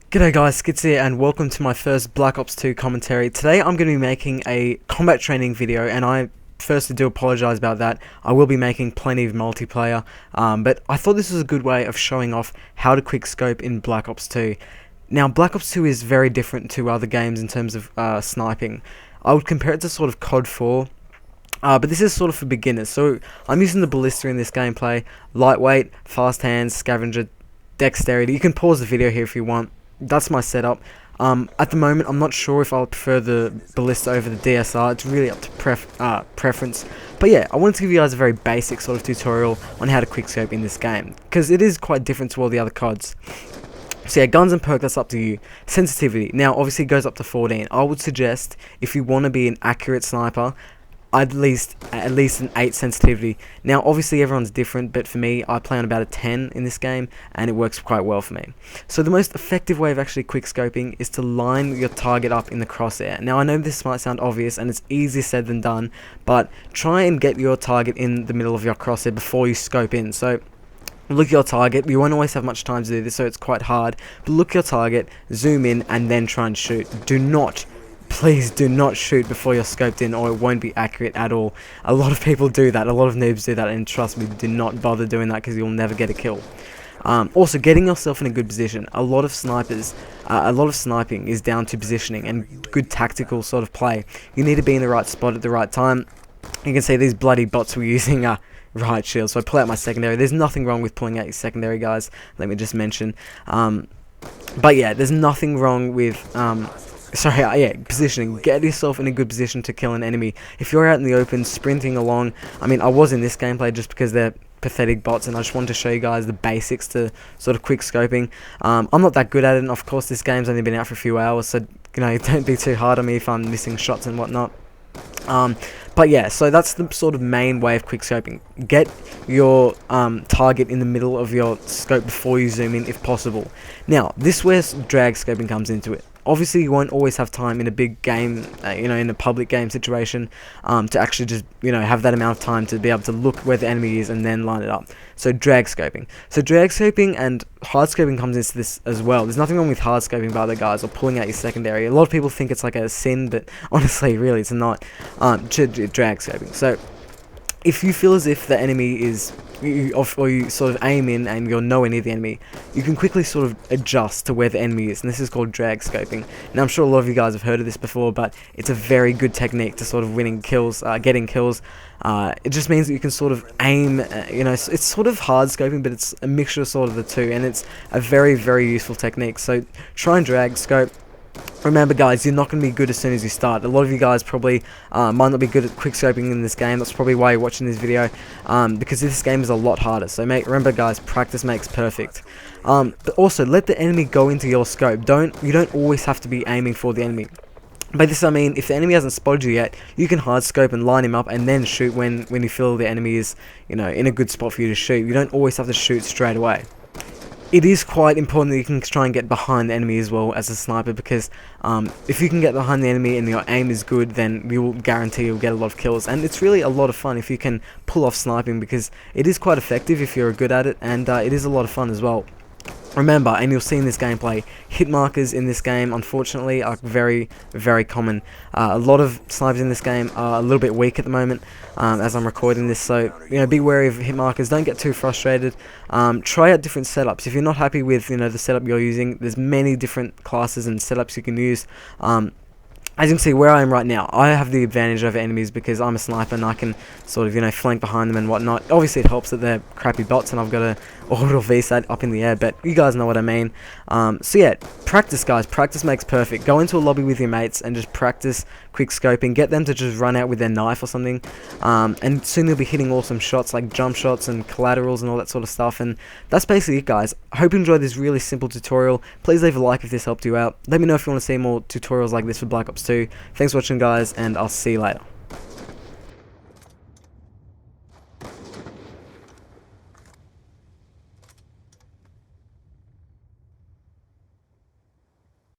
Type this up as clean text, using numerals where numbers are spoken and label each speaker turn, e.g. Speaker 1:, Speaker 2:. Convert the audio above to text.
Speaker 1: G'day guys, Skits here and welcome to my first Black Ops 2 commentary. Today I'm going to be making a combat training video, and I firstly do apologise about that. I will be making plenty of multiplayer, but I thought this was a good way of showing off how to quickscope in Black Ops 2. Now Black Ops 2 is very different to other games in terms of sniping. I would compare it to sort of COD 4. But this is sort of for beginners, so I'm using the Ballista in this gameplay. Lightweight, fast hands, scavenger, dexterity. You can pause the video here if you want. That's my setup. At the moment, I'm not sure if I'll prefer the Ballista over the DSR. It's really up to preference. But yeah, I wanted to give you guys a very basic sort of tutorial on how to quickscope in this game, because it is quite different to all the other CODs. So yeah, guns and perk, that's up to you. Sensitivity, now obviously it goes up to 14. I would suggest, if you want to be an accurate sniper, at least an 8 sensitivity. Now obviously everyone's different, but for me, I play on about a 10 in this game, and it works quite well for me. So the most effective way of actually quickscoping is to line your target up in the crosshair. Now I know this might sound obvious, and it's easier said than done, but try and get your target in the middle of your crosshair before you scope in. So look at your target. You won't always have much time to do this, so it's quite hard, but look at your target, zoom in, and then try and shoot. Please do not shoot before you're scoped in, or it won't be accurate at all. A lot of people do that, a lot of noobs do that, and trust me, do not bother doing that because you'll never get a kill. Also, getting yourself in a good position. A lot of sniping is down to positioning and good tactical sort of play. You need to be in the right spot at the right time. You can see these bloody bots were using riot shields, so I pull out my secondary. There's nothing wrong with pulling out your secondary, guys, let me just mention. But yeah, there's nothing wrong with positioning. Get yourself in a good position to kill an enemy. If you're out in the open sprinting along, I mean, I was in this gameplay just because they're pathetic bots, and I just wanted to show you guys the basics to sort of quick scoping. I'm not that good at it, and of course this game's only been out for a few hours, so you know, don't be too hard on me if I'm missing shots and whatnot. But yeah, so that's the sort of main way of quickscoping. Get your target in the middle of your scope before you zoom in if possible. Now, this is where drag scoping comes into it. Obviously, you won't always have time in a big game, in a public game situation, to actually just, have that amount of time to be able to look where the enemy is and then line it up. So drag scoping. So drag scoping and hard scoping comes into this as well. There's nothing wrong with hard scoping by the guys, or pulling out your secondary. A lot of people think it's like a sin, but honestly, really, it's not. Drag scoping. So if you feel as if the enemy is, or you sort of aim in and you're nowhere near the enemy, you can quickly sort of adjust to where the enemy is, and this is called drag scoping. Now I'm sure a lot of you guys have heard of this before, but it's a very good technique to sort of winning kills, getting kills. It just means that you can sort of aim, it's sort of hard scoping, but it's a mixture of sort of the two, and it's a very, very useful technique. So try and drag scope. Remember guys, you're not going to be good as soon as you start. A lot of you guys probably might not be good at quickscoping in this game. That's probably why you're watching this video, because this game is a lot harder. So remember guys, practice makes perfect. But also, let the enemy go into your scope. You don't always have to be aiming for the enemy. By this I mean, if the enemy hasn't spotted you yet, you can hard scope and line him up and then shoot when you feel the enemy is in a good spot for you to shoot. You don't always have to shoot straight away. It is quite important that you can try and get behind the enemy as well as a sniper, because if you can get behind the enemy and your aim is good, then you will guarantee you'll get a lot of kills. And it's really a lot of fun if you can pull off sniping, because it is quite effective if you're good at it, and it is a lot of fun as well. Remember, and you'll see in this gameplay, hit markers in this game, unfortunately, are very, very common. A lot of snipers in this game are a little bit weak at the moment, as I'm recording this, so, be wary of hit markers. Don't get too frustrated. Try out different setups. If you're not happy with, the setup you're using, there's many different classes and setups you can use. As you can see, where I am right now, I have the advantage over enemies because I'm a sniper and I can sort of, flank behind them and whatnot. Obviously, it helps that they're crappy bots and I've got a orbital VSAT up in the air, but you guys know what I mean. So yeah, practice, guys. Practice makes perfect. Go into a lobby with your mates and just practice quick scoping. Get them to just run out with their knife or something, and soon you'll be hitting awesome shots like jump shots and collaterals and all that sort of stuff. And that's basically it, guys. I hope you enjoyed this really simple tutorial. Please leave a like if this helped you out. Let me know if you want to see more tutorials like this for Black Ops 2. Thanks for watching, guys, and I'll see you later.